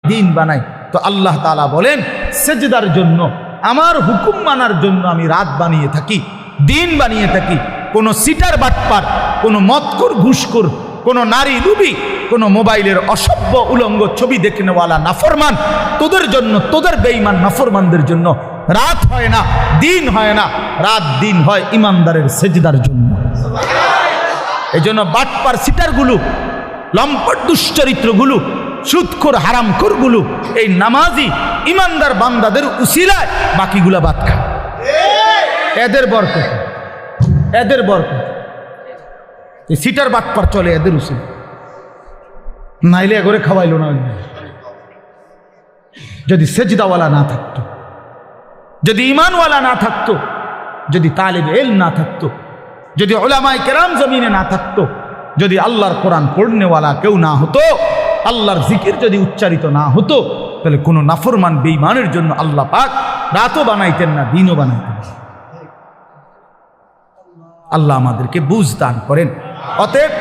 দিন বানাই। তো আল্লাহ তাআলা বলেন সেজদার জন্য, আমার হুকুম মানার জন্য আমি রাত বানিয়ে থাকি, দিন বানিয়ে থাকি। কোনো সিটার বাটপার, কোনো মদখোর ঘুষখোর, কোনো নারী লুবি, কোনো মোবাইলের অসভ্য উলঙ্গ ছবি দেখে নেওয়ালা নাফরমান, তোদের জন্য, তোদের বেঈমান নাফরমানদের জন্য রাত হয় না, দিন হয় না। রাত দিন হয় ইমানদারের সেজদার জন্য। এই জন্য বাটপার সিটারগুলো, লম্পট দুশ্চরিত্রগুলো, সুদখোর হারামখোরগুলো এই নামাজি ইমানদার বান্দাদের উসিলায় বাকিগুলা বাদ খায়। এদের বরকত, এদের বরকত। এই সিটার বাটপার চলে এদের উসিলা, নাইলে এগরে খাওয়াইলো না। যদি সেজদাওয়ালা না থাকতো, যদি ইমানওয়ালা না থাকতো, যদি তালিব ইলম না থাকতো, যদি উলামায়ে কেরাম জমিনে না থাকতো, যদি আল্লাহর কোরআন পড়নেওয়ালা কেউ না হতো, আল্লাহর জিকির যদি উচ্চারিত না হতো, তাহলে কোনো নাফরমান বেঈমানের জন্য আল্লাহ পাক রাতও বানাইতেন না, দিনও বানাইতেন না। আল্লাহ আমাদেরকে বুঝ দান করেন। অতএব